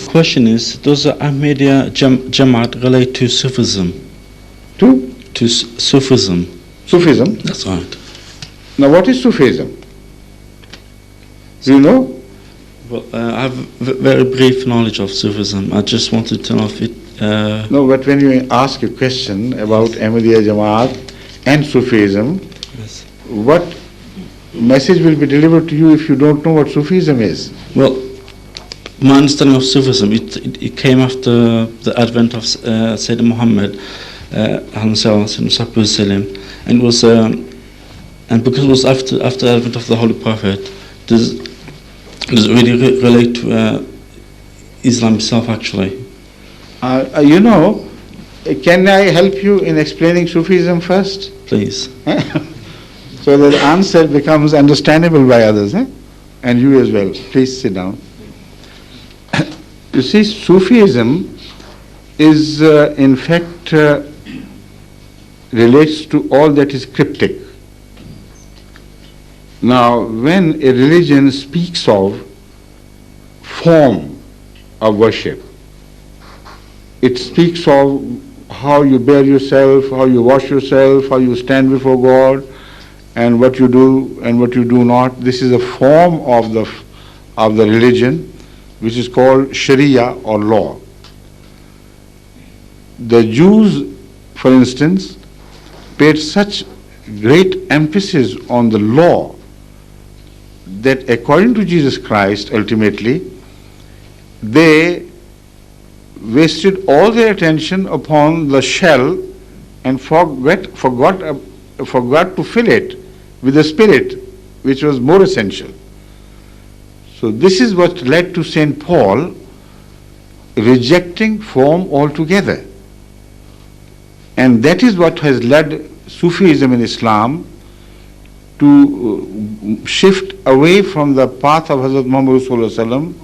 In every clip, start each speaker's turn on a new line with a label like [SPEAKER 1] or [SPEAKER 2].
[SPEAKER 1] question is, does the Ahmadiyya Jamaat relate to Sufism?
[SPEAKER 2] To
[SPEAKER 1] Sufism.
[SPEAKER 2] Sufism.
[SPEAKER 1] That's right.
[SPEAKER 2] Now, what is Sufism? Do you know?
[SPEAKER 1] Well, I have very brief knowledge of Sufism. I just wanted to know if it...
[SPEAKER 2] No, but when you ask a question about Ahmadiyya Jamaat and Sufism,
[SPEAKER 1] Yes.
[SPEAKER 2] what message will be delivered to you if you don't know what Sufism is?
[SPEAKER 1] Well, my understanding of Sufism, it came after the advent of Sayyidina Muhammad, and it was, and because it was after the advent of the Holy Prophet, does it really relate to Islam itself, actually?
[SPEAKER 2] You know, can I help you in explaining Sufism first?
[SPEAKER 1] Please.
[SPEAKER 2] So that the answer becomes understandable by others, and you as well. Please sit down. You see, Sufism is in fact relates to all that is cryptic. Now, when a religion speaks of form of worship, it speaks of how you bear yourself, how you wash yourself, how you stand before God, and what you do and what you do not. This is a form of the religion, which is called Sharia or law. The Jews, for instance, paid such great emphasis on the law that according to Jesus Christ, ultimately, they wasted all their attention upon the shell and forgot to fill it with the spirit, which was more essential. So this is what led to St. Paul rejecting form altogether. And that is what has led Sufism in Islam to shift away from the path of Hazrat Muhammad Sallallahu Alaihi Wasallam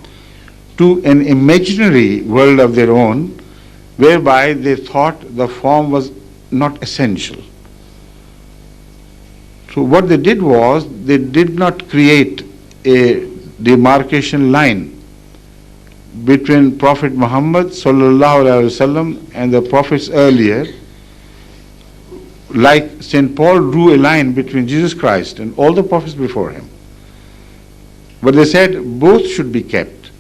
[SPEAKER 2] to an imaginary world of their own, whereby they thought the form was not essential. So what they did was, they did not create a demarcation line between Prophet Muhammad Sallallahu Alaihi Wasallam and the prophets earlier, like St. Paul drew a line between Jesus Christ and all the prophets before him. But they said both should be kept.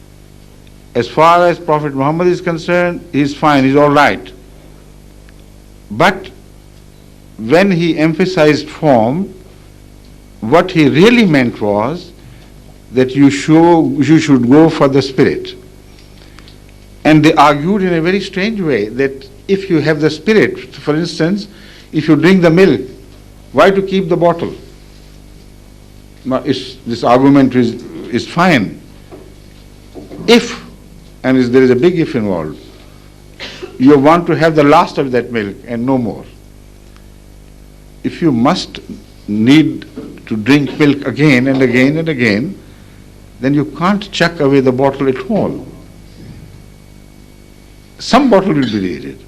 [SPEAKER 2] As far as Prophet Muhammad is concerned, he's fine, he's all right. But when he emphasized form, what he really meant was that you should go for the spirit. And they argued in a very strange way that if you have the spirit, for instance, if you drink the milk, why to keep the bottle? Now, this argument is fine. If, and there is a big if involved, you want to have the last of that milk and no more. If you must need to drink milk again and again and again, then you can't chuck away the bottle at all. Some bottle will be needed.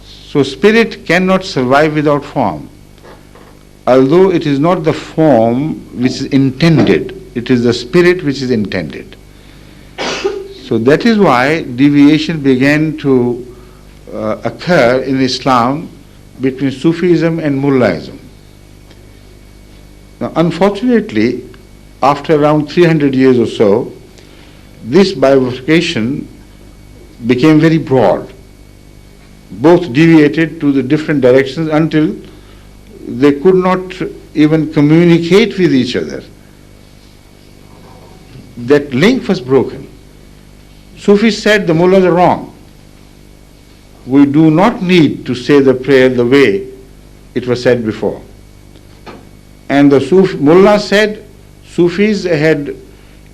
[SPEAKER 2] So spirit cannot survive without form. Although it is not the form which is intended, it is the spirit which is intended. So that is why deviation began to occur in Islam between Sufism and Mullaism. Now, unfortunately, after around 300 years or so, this bifurcation became very broad. Both deviated to the different directions until they could not even communicate with each other. That link was broken. Sufis said the mullahs are wrong. We do not need to say the prayer the way it was said before. And the mullah said Sufis had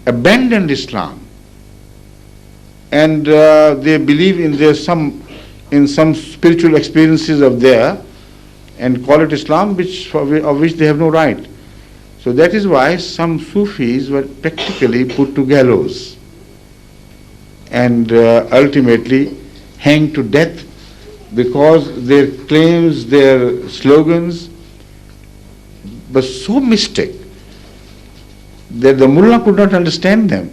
[SPEAKER 2] abandoned Islam, and they believe in some spiritual experiences of theirs and call it Islam, of which they have no right. So that is why some Sufis were practically put to gallows and ultimately hanged to death, because their claims, their slogans were so mystic that the mullah could not understand them.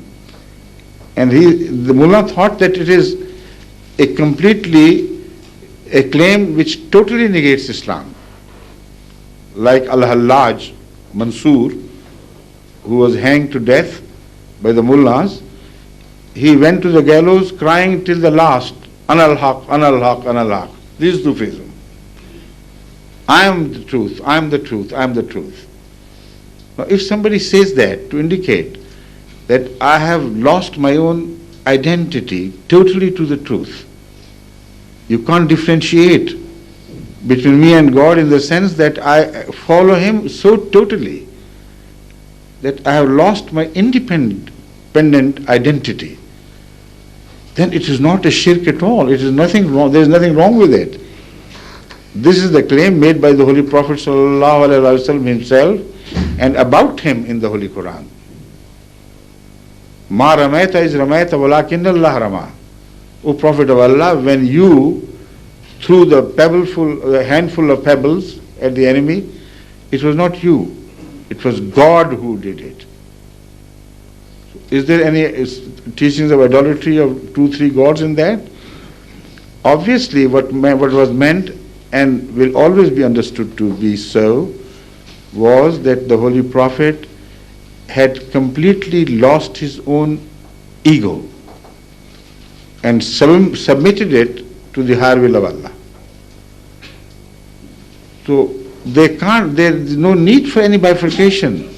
[SPEAKER 2] And the mullah thought that it is a claim which totally negates Islam. Like Al-Hallaj Mansur, who was hanged to death by the mullahs, he went to the gallows crying till the last, Anal Haq, Anal Haq, Anal Haq. This is Sufism. I am the truth, I am the truth, I am the truth. Now, if somebody says that to indicate that I have lost my own identity totally to the truth, you can't differentiate between me and God in the sense that I follow Him so totally that I have lost my independent identity, then it is not a shirk at all. It is nothing wrong. There is nothing wrong with it. This is the claim made by the Holy Prophet ﷺ himself and about him in the Holy Quran. Ma ramaita is ramaita walakin Allah rama. O Prophet of Allah, when you threw the handful of pebbles at the enemy, it was not you. It was God who did it. Is there any teachings of idolatry of 2-3 gods in that? Obviously, what was meant and will always be understood to be so was that the Holy Prophet had completely lost his own ego and submitted it to the higher will of Allah. So there is no need for any bifurcation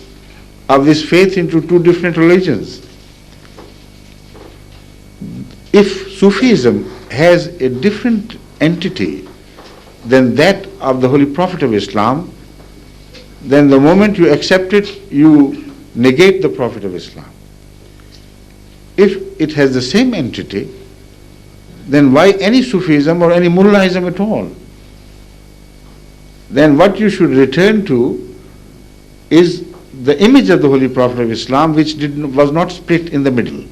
[SPEAKER 2] of this faith into two different religions. If Sufism has a different entity than that of the Holy Prophet of Islam, then the moment you accept it, you negate the Prophet of Islam. If it has the same entity, then why any Sufism or any Mullahism at all? Then what you should return to is the image of the Holy Prophet of Islam, which was not split in the middle.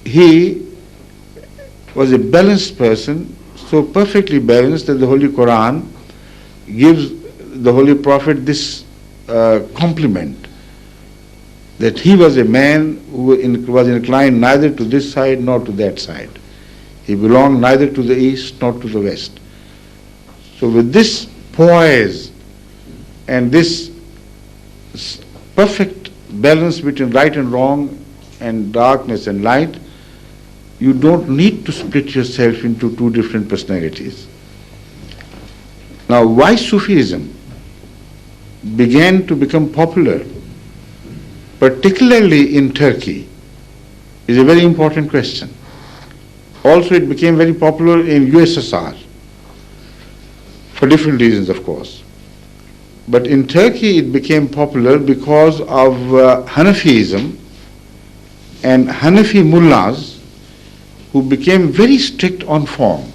[SPEAKER 2] He was a balanced person, so perfectly balanced that the Holy Quran gives the Holy Prophet this compliment, that he was a man who was inclined neither to this side nor to that side. He belonged neither to the east nor to the west. So with this poise and this perfect balance between right and wrong and darkness and light, you don't need to split yourself into two different personalities. Now, why Sufism began to become popular, particularly in Turkey, is a very important question. Also, it became very popular in USSR, for different reasons, of course. But in Turkey, it became popular because of Hanafism and Hanafi mullahs who became very strict on form.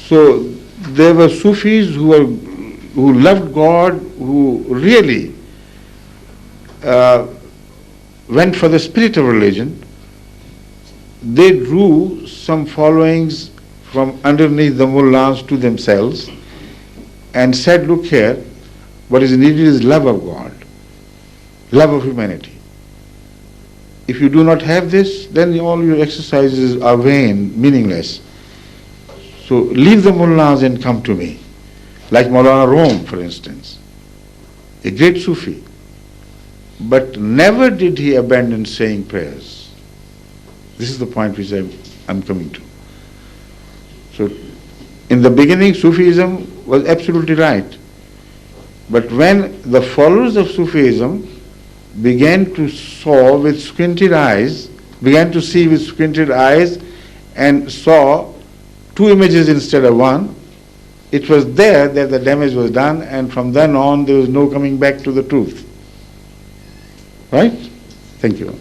[SPEAKER 2] So there were Sufis who loved God, who really went for the spirit of religion. They drew some followings from underneath the mullahs to themselves and said, look here, what is needed is love of God, love of humanity. If you do not have this, then all your exercises are vain, meaningless. So leave the mullahs and come to me. Like Maulana Rome, for instance, a great Sufi. But never did he abandon saying prayers. This is the point which I'm coming to. So in the beginning, Sufism was absolutely right. But when the followers of Sufism began to saw with squinted eyes, began to see with squinted eyes and saw two images instead of one, it was there that the damage was done, and from then on there was no coming back to the truth. Right? Thank you.